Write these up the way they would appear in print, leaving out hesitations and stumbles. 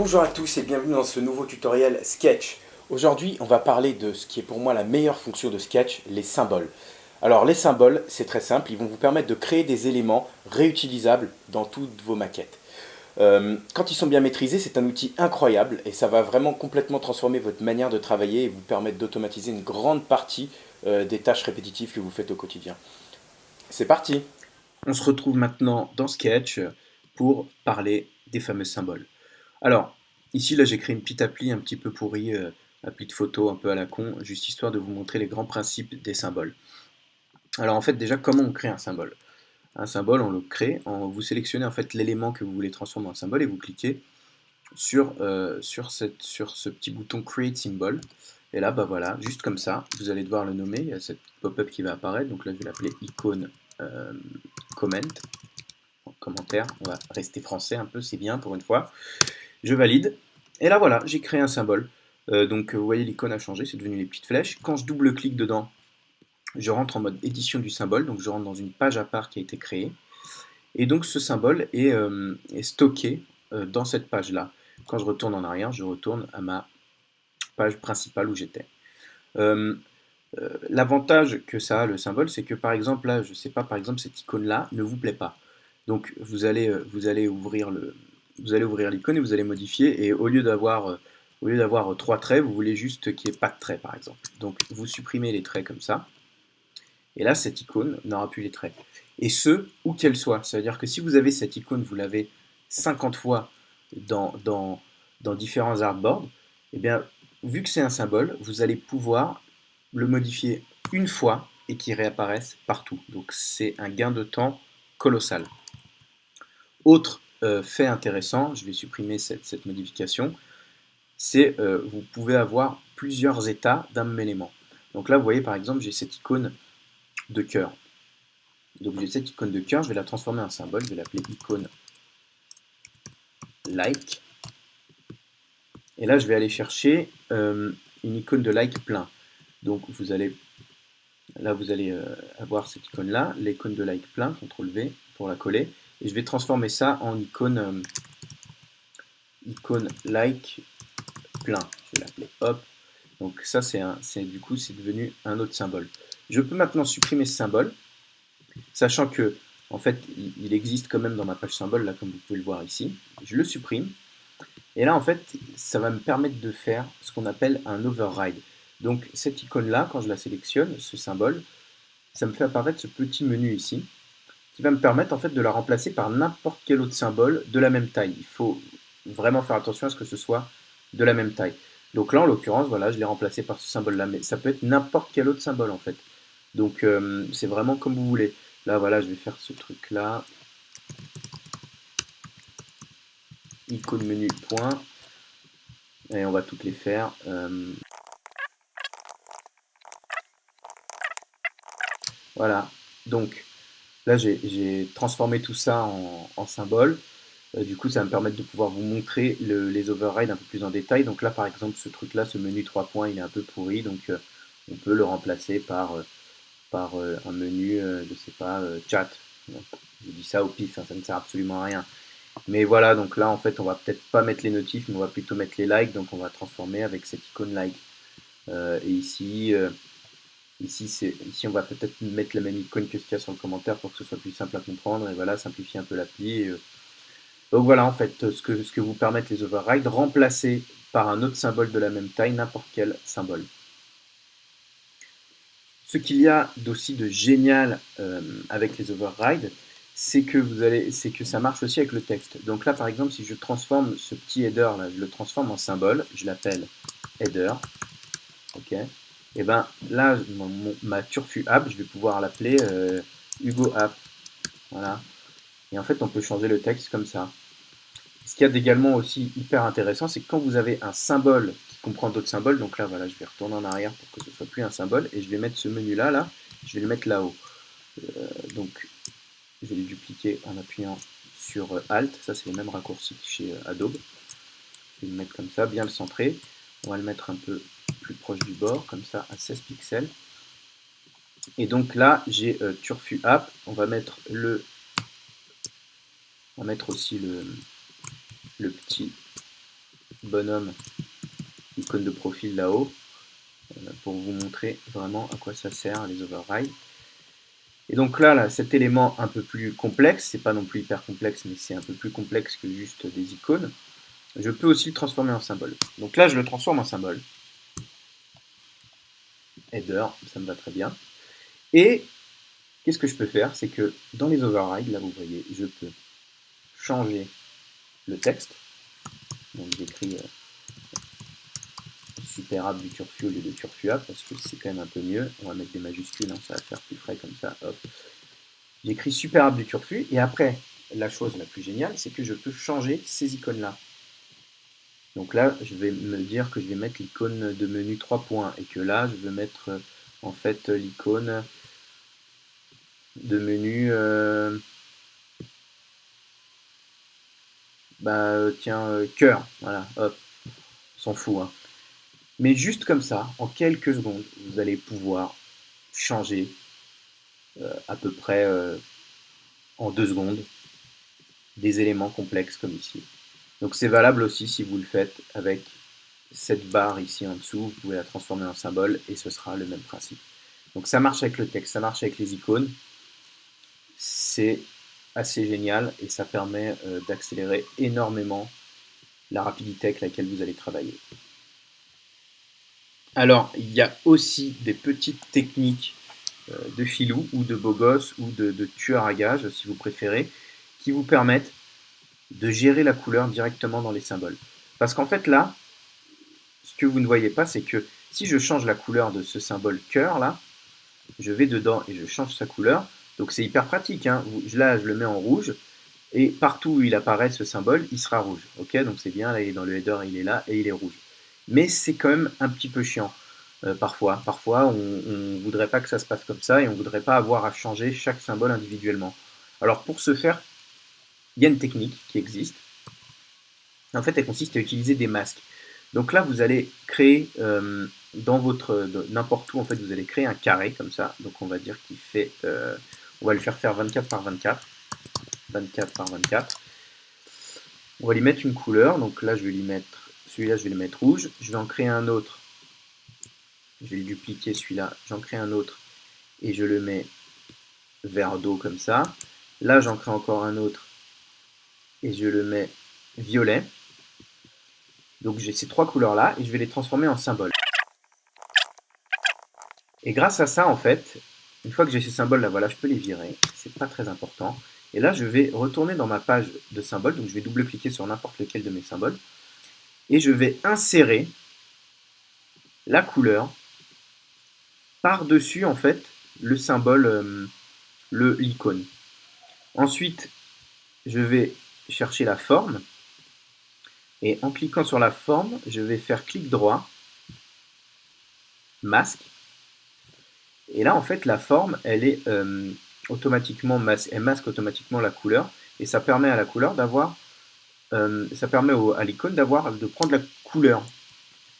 Bonjour à tous et bienvenue dans ce nouveau tutoriel Sketch. Aujourd'hui, on va parler de ce qui est pour moi la meilleure fonction de Sketch, les symboles. Alors les symboles, c'est très simple, ils vont vous permettre de créer des éléments réutilisables dans toutes vos maquettes. Quand ils sont bien maîtrisés, c'est un outil incroyable et ça va vraiment complètement transformer votre manière de travailler et vous permettre d'automatiser une grande partie des tâches répétitives que vous faites au quotidien. C'est parti! On se retrouve maintenant dans Sketch pour parler des fameux symboles. Alors, ici, là, j'ai créé une petite appli un petit peu pourrie, appli de photo un peu à la con, juste histoire de vous montrer les grands principes des symboles. Alors, en fait, déjà, comment on crée un symbole? Un symbole, on le crée, vous sélectionnez en fait l'élément que vous voulez transformer en symbole et vous cliquez sur ce petit bouton Create Symbol. Et là, bah voilà, juste comme ça, vous allez devoir le nommer. Il y a cette pop-up qui va apparaître. Donc là, je vais l'appeler icône comment. En commentaire, on va rester français un peu, c'est bien pour une fois. Je valide. Et là, voilà, j'ai créé un symbole. Donc, vous voyez, l'icône a changé, c'est devenu les petites flèches. Quand je double-clique dedans, je rentre en mode édition du symbole. Donc, je rentre dans une page à part qui a été créée. Et donc, ce symbole est stocké dans cette page-là. Quand je retourne en arrière, je retourne à ma page principale où j'étais. L'avantage que ça a, le symbole, c'est que par exemple, là, je sais pas, par exemple, cette icône-là ne vous plaît pas. Donc, vous allez ouvrir l'icône et vous allez modifier. Et au lieu d'avoir trois traits, vous voulez juste qu'il n'y ait pas de traits, par exemple. Donc, vous supprimez les traits comme ça. Et là, cette icône n'aura plus les traits. Et ce, où qu'elle soit. Ça veut dire que si vous avez cette icône, vous l'avez 50 fois dans différents artboards, eh bien, vu que c'est un symbole, vous allez pouvoir le modifier une fois et qu'il réapparaisse partout. Donc c'est un gain de temps colossal. Autre fait intéressant, je vais supprimer cette modification, c'est vous pouvez avoir plusieurs états d'un même élément. Donc là, vous voyez par exemple, j'ai cette icône de cœur. Donc j'ai cette icône de cœur, je vais la transformer en symbole, je vais l'appeler icône like. Et là, je vais aller chercher une icône de like plein. Donc vous allez avoir cette icône-là, l'icône de like plein, CTRL V pour la coller. Et je vais transformer ça en icône like plein. Je vais l'appeler hop. Donc ça, du coup, c'est devenu un autre symbole. Je peux maintenant supprimer ce symbole, sachant que, en fait, il existe quand même dans ma page symbole, là, comme vous pouvez le voir ici. Je le supprime. Et là, en fait, ça va me permettre de faire ce qu'on appelle un override. Donc, cette icône-là, quand je la sélectionne, ce symbole, ça me fait apparaître ce petit menu ici, qui va me permettre en fait de la remplacer par n'importe quel autre symbole de la même taille. Il faut vraiment faire attention à ce que ce soit de la même taille. Donc là, en l'occurrence, voilà, je l'ai remplacé par ce symbole-là, mais ça peut être n'importe quel autre symbole en fait. Donc c'est vraiment comme vous voulez. Là, voilà, je vais faire ce truc-là. Icône menu, point. Et on va toutes les faire. Voilà. Donc là, j'ai transformé tout ça en symbole. Du coup, ça va me permettre de pouvoir vous montrer les overrides un peu plus en détail. Donc là, par exemple, ce truc-là, ce menu 3 points, il est un peu pourri. Donc on peut le remplacer par un menu, je sais pas, chat. Je dis ça au pif, hein, ça ne sert absolument à rien. Mais voilà, donc là, en fait, on va peut-être pas mettre les notifs, mais on va plutôt mettre les likes. Donc on va transformer avec cette icône like. Et ici, on va peut-être mettre la même icône que ce qu'il y a sur le commentaire pour que ce soit plus simple à comprendre. Et voilà, simplifier un peu l'appli. Donc voilà, en fait, ce que vous permettent les overrides, remplacer par un autre symbole de la même taille n'importe quel symbole. Ce qu'il y a d'aussi de génial avec les overrides, c'est que ça marche aussi avec le texte. Donc là, par exemple, si je transforme ce petit header là, je le transforme en symbole, je l'appelle header, ok. Et ben là, ma turfu app, je vais pouvoir l'appeler Hugo app, voilà. Et en fait, on peut changer le texte comme ça. Ce qu'il y a également aussi hyper intéressant, c'est que quand vous avez un symbole qui comprend d'autres symboles, donc là, voilà, je vais retourner en arrière pour que ce soit plus un symbole, et je vais mettre ce menu-là, là, je vais le mettre là-haut. Donc, je vais le dupliquer en appuyant sur Alt, ça c'est les mêmes raccourcis que chez Adobe. Je vais le mettre comme ça, bien le centrer. On va le mettre un peu plus proche du bord, comme ça, à 16 pixels. Et donc là, j'ai Turfu App, on va mettre aussi le petit bonhomme, icône de profil là-haut, pour vous montrer vraiment à quoi ça sert les overrides. Et donc là, cet élément un peu plus complexe, c'est pas non plus hyper complexe, mais c'est un peu plus complexe que juste des icônes, je peux aussi le transformer en symbole. Donc là, je le transforme en symbole. Header, ça me va très bien. Et qu'est-ce que je peux faire? C'est que dans les overrides, là vous voyez, je peux changer le texte. Donc j'écris super app du turfu au lieu de turfu app parce que c'est quand même un peu mieux. On va mettre des majuscules, hein, ça va faire plus frais comme ça. Hop. J'écris super app du turfu et après, la chose la plus géniale, c'est que je peux changer ces icônes-là. Donc là, je vais me dire que je vais mettre l'icône de menu 3 points et que là, je vais mettre en fait l'icône de menu cœur, voilà, hop, on s'en fout. Hein. Mais juste comme ça, en quelques secondes, vous allez pouvoir changer à peu près en 2 secondes des éléments complexes comme ici. Donc c'est valable aussi si vous le faites avec cette barre ici en dessous, vous pouvez la transformer en symbole et ce sera le même principe. Donc ça marche avec le texte, ça marche avec les icônes, c'est assez génial et ça permet d'accélérer énormément la rapidité avec laquelle vous allez travailler. Alors, il y a aussi des petites techniques de filou ou de beau gosse ou de tueur à gages, si vous préférez, qui vous permettent de gérer la couleur directement dans les symboles. Parce qu'en fait là, ce que vous ne voyez pas, c'est que si je change la couleur de ce symbole cœur là, je vais dedans et je change sa couleur. Donc c'est hyper pratique. Hein. Là, je le mets en rouge et partout où il apparaît ce symbole, il sera rouge. Ok, donc c'est bien. Là, il est dans le header, il est là et il est rouge. Mais c'est quand même un petit peu chiant. Parfois. Parfois, on ne voudrait pas que ça se passe comme ça et on ne voudrait pas avoir à changer chaque symbole individuellement. Alors pour ce faire, il y a une technique qui existe. En fait, elle consiste à utiliser des masques. Donc là, vous allez créer dans votre n'importe où, en fait, vous allez créer un carré comme ça. Donc on va dire qu'il fait, on va le faire 24 par 24, 24 par 24. On va lui mettre une couleur. Donc là, je vais lui mettre celui-là, je vais le mettre rouge. Je vais en créer un autre. Je vais le dupliquer celui-là. J'en crée un autre et je le mets vert d'eau comme ça. Là, j'en crée encore un autre et je le mets violet. Donc j'ai ces 3 couleurs-là et je vais les transformer en symboles. Et grâce à ça, en fait, une fois que j'ai ces symboles-là, voilà, je peux les virer. C'est pas très important. Et là, je vais retourner dans ma page de symboles. Donc je vais double-cliquer sur n'importe lequel de mes symboles. Et je vais insérer la couleur par-dessus, en fait, le symbole, l'icône. Ensuite, je vais chercher la forme. Et en cliquant sur la forme, je vais faire clic droit, masque. Et là, en fait, la forme, elle est automatiquement elle masque automatiquement la couleur. Et ça permet à la couleur d'avoir, ça permet à l'icône de prendre la couleur,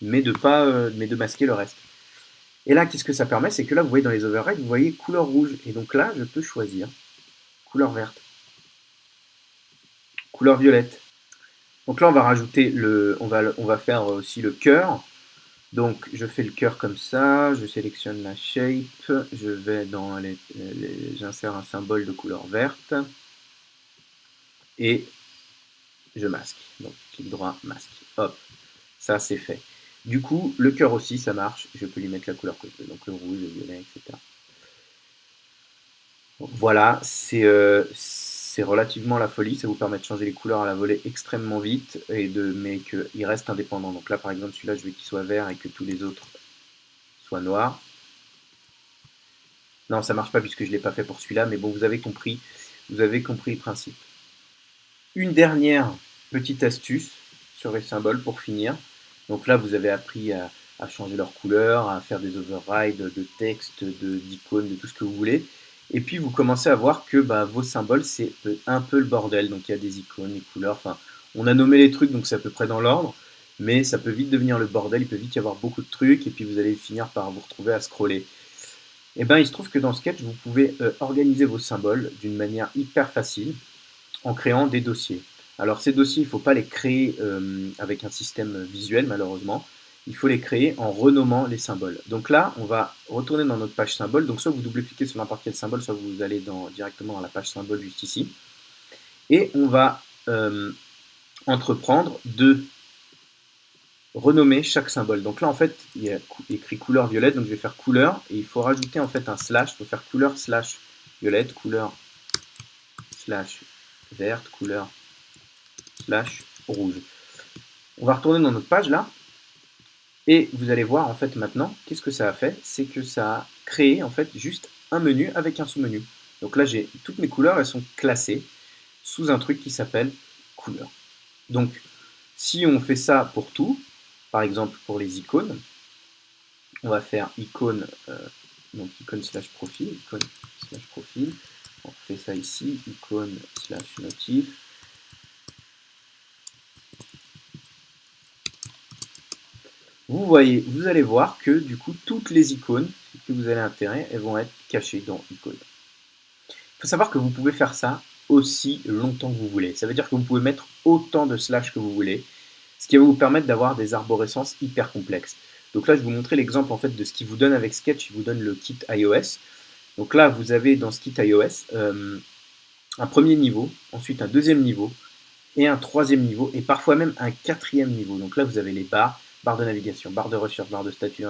mais de masquer le reste. Et là, qu'est-ce que ça permet? C'est que là, vous voyez dans les overrides, vous voyez couleur rouge. Et donc là, je peux choisir couleur verte, couleur violette. Donc là, on va rajouter on va faire aussi le cœur. Donc je fais le cœur comme ça, je sélectionne la shape, je vais dans j'insère un symbole de couleur verte et je masque. Donc clic droit, masque. Hop, ça c'est fait. Du coup, le cœur aussi, ça marche. Je peux lui mettre la couleur que je veux, donc le rouge, le violet, etc. Donc, voilà, c'est relativement la folie. Ça vous permet de changer les couleurs à la volée extrêmement vite, mais qu'il reste indépendant. Donc là, par exemple, celui-là, je veux qu'il soit vert et que tous les autres soient noirs. Non, ça marche pas puisque je ne l'ai pas fait pour celui-là, mais bon, vous avez compris le principe. Une dernière petite astuce sur les symboles pour finir. Donc là, vous avez appris à changer leur couleur, à faire des overrides de texte, d'icônes, de tout ce que vous voulez. Et puis vous commencez à voir que vos symboles, c'est un peu le bordel. Donc il y a des icônes, des couleurs, enfin, on a nommé les trucs, donc c'est à peu près dans l'ordre. Mais ça peut vite devenir le bordel, il peut vite y avoir beaucoup de trucs, et puis vous allez finir par vous retrouver à scroller. Et bien, il se trouve que dans Sketch, vous pouvez organiser vos symboles d'une manière hyper facile en créant des dossiers. Alors ces dossiers, il ne faut pas les créer avec un système visuel malheureusement. Il faut les créer en renommant les symboles. Donc là, on va retourner dans notre page symbole. Donc soit vous double-cliquez sur n'importe quel symbole, soit vous allez directement dans la page symbole juste ici. Et on va entreprendre de renommer chaque symbole. Donc là, en fait, il y a écrit couleur violette, donc je vais faire couleur, et il faut rajouter en fait un slash. Il faut faire couleur slash violette, couleur slash verte, couleur slash rouge. On va retourner dans notre page là, et vous allez voir en fait maintenant, qu'est-ce que ça a fait? C'est que ça a créé en fait juste un menu avec un sous-menu. Donc là, j'ai toutes mes couleurs, elles sont classées sous un truc qui s'appelle couleur. Donc, si on fait ça pour tout, par exemple pour les icônes, on va faire icône, donc icône slash profil, on fait ça ici, icône slash notif. Vous allez voir que du coup toutes les icônes que vous allez insérer, elles vont être cachées dans icône. Il faut savoir que vous pouvez faire ça aussi longtemps que vous voulez. Ça veut dire que vous pouvez mettre autant de slash que vous voulez, ce qui va vous permettre d'avoir des arborescences hyper complexes. Donc là, je vais vous montrer l'exemple en fait de ce qu'il vous donne avec Sketch. Il vous donne le kit iOS. Donc là, vous avez dans ce kit iOS un premier niveau, ensuite un deuxième niveau, et un troisième niveau, et parfois même un quatrième niveau. Donc là, vous avez les barres, barre de navigation, barre de recherche, barre de statut,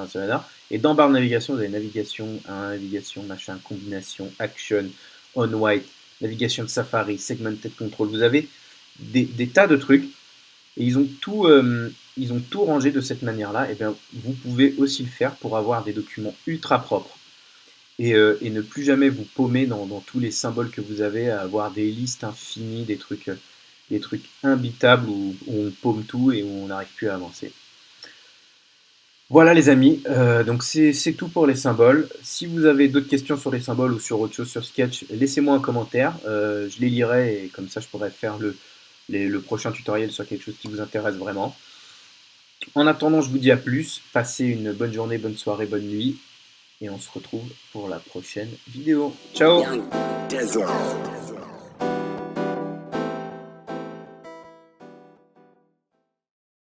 et dans barre de navigation, vous avez navigation, navigation, machin, combination, action, on white, navigation de Safari, segmented control. Vous avez des tas de trucs, et ils ont tout rangé de cette manière-là. Et bien, vous pouvez aussi le faire pour avoir des documents ultra propres. Et ne plus jamais vous paumer dans tous les symboles que vous avez, à avoir des listes infinies, des trucs imbitables où on paume tout et où on n'arrive plus à avancer. Voilà les amis, donc c'est tout pour les symboles. Si vous avez d'autres questions sur les symboles ou sur autre chose sur Sketch, laissez-moi un commentaire, je les lirai et comme ça je pourrai faire le prochain tutoriel sur quelque chose qui vous intéresse vraiment. En attendant, je vous dis à plus, passez une bonne journée, bonne soirée, bonne nuit, et on se retrouve pour la prochaine vidéo. Ciao!